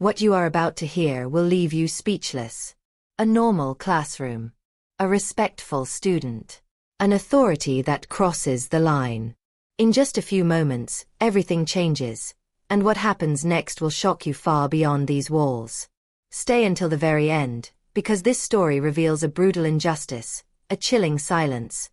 What you are about to hear will leave you speechless. A normal classroom. A respectful student. An authority that crosses the line. In just a few moments, everything changes, and what happens next will shock you far beyond these walls. Stay until the very end, because this story reveals a brutal injustice, a chilling silence,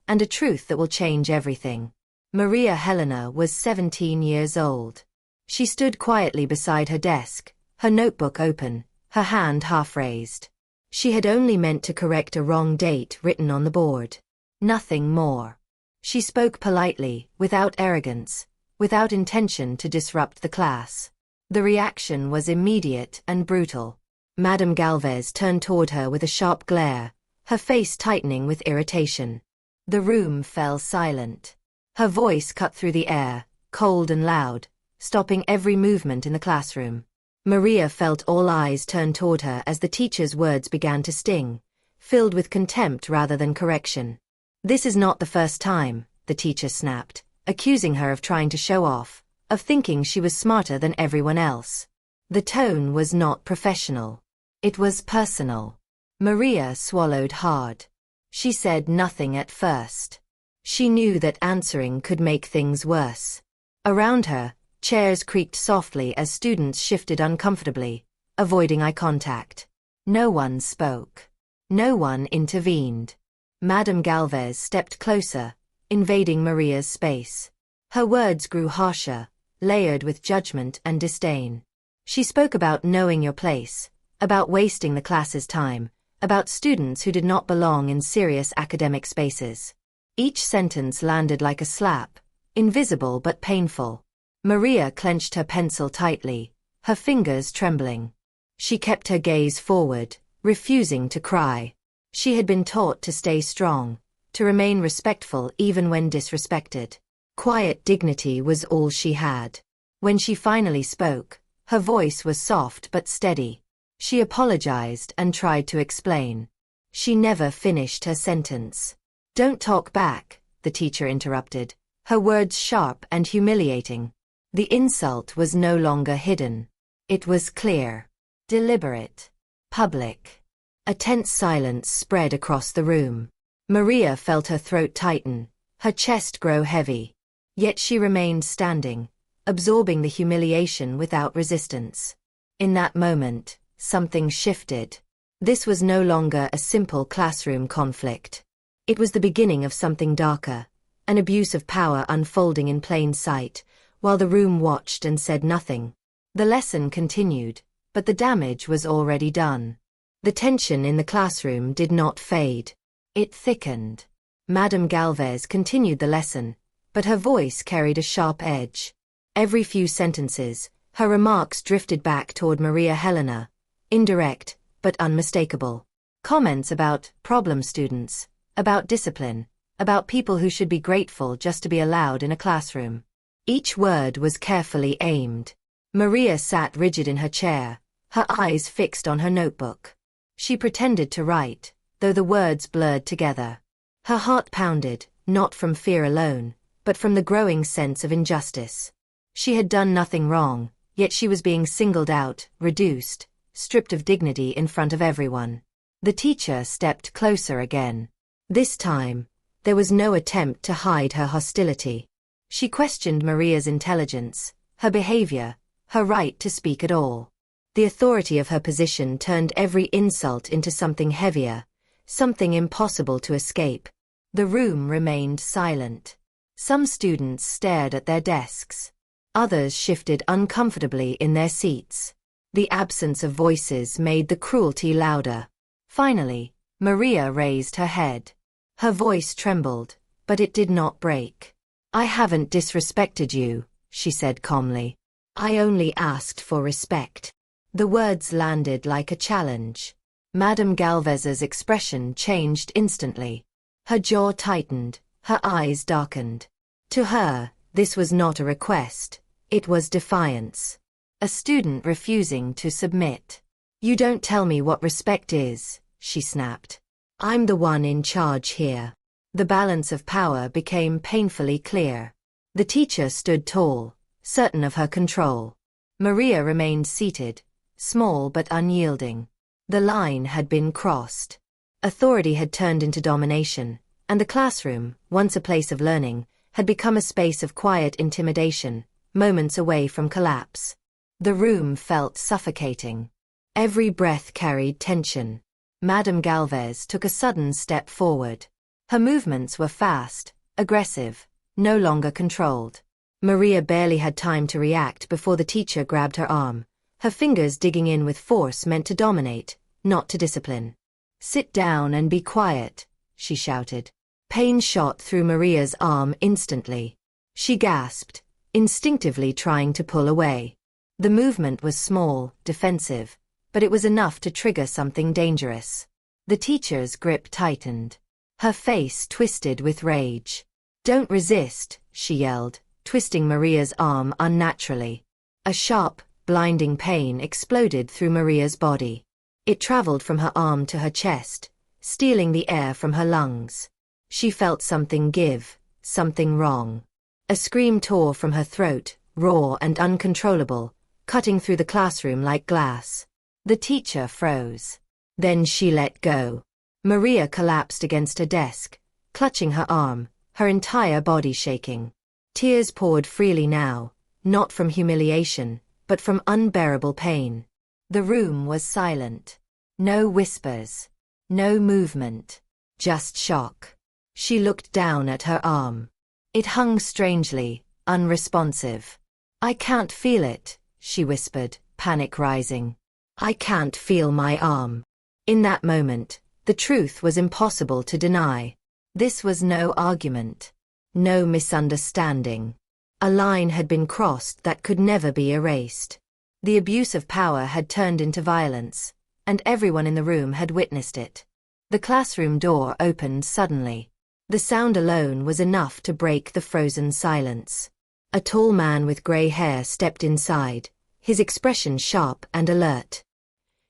and a truth that will change everything. Maria Helena was 17 years old. She stood quietly beside her desk, her notebook open, her hand half raised. She had only meant to correct a wrong date written on the board. Nothing more. She spoke politely, without arrogance, without intention to disrupt the class. The reaction was immediate and brutal. Madame Galvez turned toward her with a sharp glare, her face tightening with irritation. The room fell silent. Her voice cut through the air, cold and loud, stopping every movement in the classroom. Maria felt all eyes turn toward her as the teacher's words began to sting, filled with contempt rather than correction. "This is not the first time," the teacher snapped, accusing her of trying to show off, of thinking she was smarter than everyone else. The tone was not professional. It was personal. Maria swallowed hard. She said nothing at first. She knew that answering could make things worse. Around her, chairs creaked softly as students shifted uncomfortably, avoiding eye contact. No one spoke. No one intervened. Madame Galvez stepped closer, invading Maria's space. Her words grew harsher, layered with judgment and disdain. She spoke about knowing your place, about wasting the class's time, about students who did not belong in serious academic spaces. Each sentence landed like a slap, invisible but painful. Maria clenched her pencil tightly, her fingers trembling. She kept her gaze forward, refusing to cry. She had been taught to stay strong, to remain respectful even when disrespected. Quiet dignity was all she had. When she finally spoke, her voice was soft but steady. She apologized and tried to explain. She never finished her sentence. "Don't talk back," the teacher interrupted, her words sharp and humiliating. The insult was no longer hidden. It was clear, deliberate, public. A tense silence spread across the room. Maria felt her throat tighten, her chest grow heavy. Yet she remained standing, absorbing the humiliation without resistance. In that moment, something shifted. This was no longer a simple classroom conflict. It was the beginning of something darker, an abuse of power unfolding in plain sight, while the room watched and said nothing. The lesson continued, but the damage was already done. The tension in the classroom did not fade. It thickened. Madame Galvez continued the lesson, but her voice carried a sharp edge. Every few sentences, her remarks drifted back toward Maria Helena, indirect, but unmistakable. Comments about problem students, about discipline, about people who should be grateful just to be allowed in a classroom. Each word was carefully aimed. Maria sat rigid in her chair, her eyes fixed on her notebook. She pretended to write, though the words blurred together. Her heart pounded, not from fear alone, but from the growing sense of injustice. She had done nothing wrong, yet she was being singled out, reduced, stripped of dignity in front of everyone. The teacher stepped closer again. This time, there was no attempt to hide her hostility. She questioned Maria's intelligence, her behavior, her right to speak at all. The authority of her position turned every insult into something heavier, something impossible to escape. The room remained silent. Some students stared at their desks. Others shifted uncomfortably in their seats. The absence of voices made the cruelty louder. Finally, Maria raised her head. Her voice trembled, but it did not break. "I haven't disrespected you," she said calmly. "I only asked for respect." The words landed like a challenge. Madame Galvez's expression changed instantly. Her jaw tightened, her eyes darkened. To her, this was not a request, it was defiance. A student refusing to submit. "You don't tell me what respect is," she snapped. "I'm the one in charge here." The balance of power became painfully clear. The teacher stood tall, certain of her control. Maria remained seated, small but unyielding. The line had been crossed. Authority had turned into domination, and the classroom, once a place of learning, had become a space of quiet intimidation, moments away from collapse. The room felt suffocating. Every breath carried tension. Madame Galvez took a sudden step forward. Her movements were fast, aggressive, no longer controlled. Maria barely had time to react before the teacher grabbed her arm, her fingers digging in with force meant to dominate, not to discipline. "Sit down and be quiet," she shouted. Pain shot through Maria's arm instantly. She gasped, instinctively trying to pull away. The movement was small, defensive, but it was enough to trigger something dangerous. The teacher's grip tightened. Her face twisted with rage. "Don't resist," she yelled, twisting Maria's arm unnaturally. A sharp, blinding pain exploded through Maria's body. It traveled from her arm to her chest, stealing the air from her lungs. She felt something give, something wrong. A scream tore from her throat, raw and uncontrollable, cutting through the classroom like glass. The teacher froze. Then she let go. Maria collapsed against her desk, clutching her arm, her entire body shaking. Tears poured freely now, not from humiliation, but from unbearable pain. The room was silent. No whispers. No movement. Just shock. She looked down at her arm. It hung strangely, unresponsive. "I can't feel it," she whispered, panic rising. "I can't feel my arm." In that moment, the truth was impossible to deny. This was no argument. No misunderstanding. A line had been crossed that could never be erased. The abuse of power had turned into violence, and everyone in the room had witnessed it. The classroom door opened suddenly. The sound alone was enough to break the frozen silence. A tall man with gray hair stepped inside, his expression sharp and alert.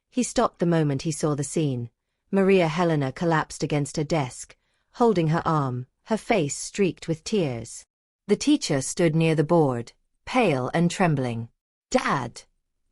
He stopped the moment he saw the scene. Maria Helena collapsed against her desk, holding her arm, her face streaked with tears. The teacher stood near the board, pale and trembling. "Dad,"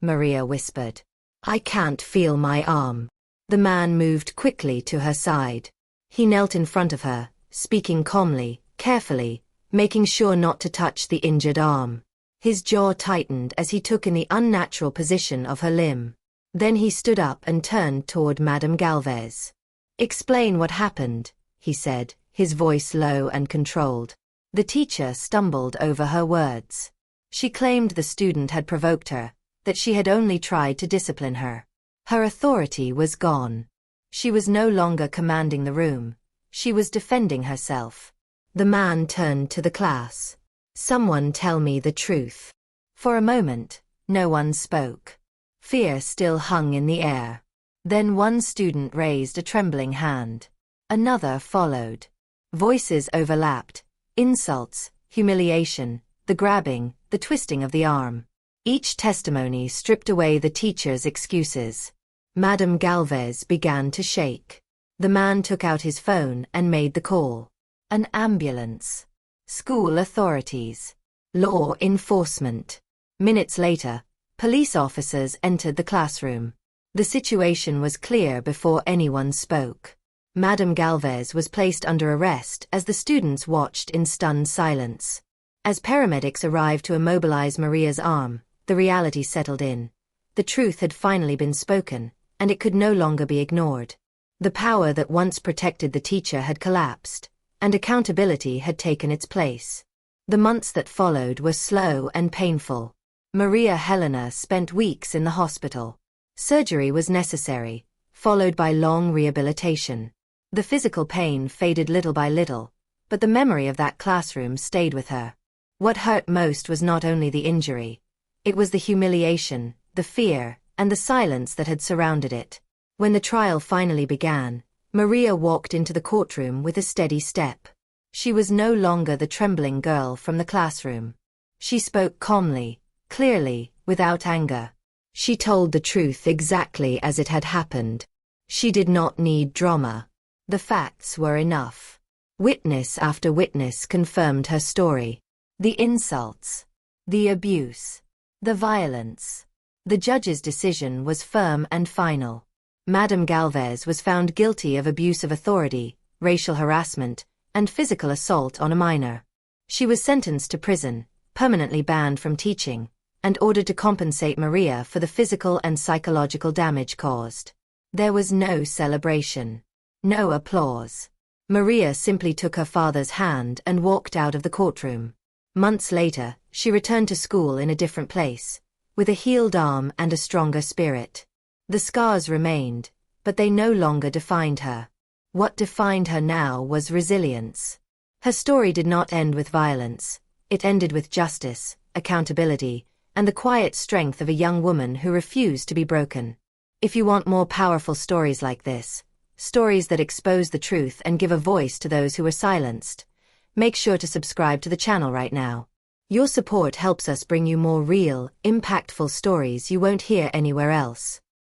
Maria whispered. "I can't feel my arm." The man moved quickly to her side. He knelt in front of her, speaking calmly, carefully, making sure not to touch the injured arm. His jaw tightened as he took in the unnatural position of her limb. Then he stood up and turned toward Madame Galvez. "Explain what happened," he said, his voice low and controlled. The teacher stumbled over her words. She claimed the student had provoked her, that she had only tried to discipline her. Her authority was gone. She was no longer commanding the room. She was defending herself. The man turned to the class. "Someone tell me the truth." For a moment, no one spoke. Fear still hung in the air. Then one student raised a trembling hand. Another followed. Voices overlapped. Insults, humiliation, the grabbing, the twisting of the arm. Each testimony stripped away the teacher's excuses. Madame Galvez began to shake. The man took out his phone and made the call. An ambulance. School authorities. Law enforcement. Minutes later, police officers entered the classroom. The situation was clear before anyone spoke. Madame Galvez was placed under arrest as the students watched in stunned silence. As paramedics arrived to immobilize Maria's arm, the reality settled in. The truth had finally been spoken, and it could no longer be ignored. The power that once protected the teacher had collapsed, and accountability had taken its place. The months that followed were slow and painful. Maria Helena spent weeks in the hospital. Surgery was necessary, followed by long rehabilitation. The physical pain faded little by little, but the memory of that classroom stayed with her. What hurt most was not only the injury. It was the humiliation, the fear, and the silence that had surrounded it. When the trial finally began, Maria walked into the courtroom with a steady step. She was no longer the trembling girl from the classroom. She spoke calmly, clearly, without anger. She told the truth exactly as it had happened. She did not need drama. The facts were enough. Witness after witness confirmed her story. The insults, the abuse, the violence. The judge's decision was firm and final. Madame Galvez was found guilty of abuse of authority, racial harassment, and physical assault on a minor. She was sentenced to prison, permanently banned from teaching, and ordered to compensate Maria for the physical and psychological damage caused. There was no celebration. No applause. Maria simply took her father's hand and walked out of the courtroom. Months later, she returned to school in a different place, with a healed arm and a stronger spirit. The scars remained, but they no longer defined her. What defined her now was resilience. Her story did not end with violence. It ended with justice, accountability, and the quiet strength of a young woman who refused to be broken. If you want more powerful stories like this, stories that expose the truth and give a voice to those who were silenced, make sure to subscribe to the channel right now. Your support helps us bring you more real, impactful stories you won't hear anywhere else.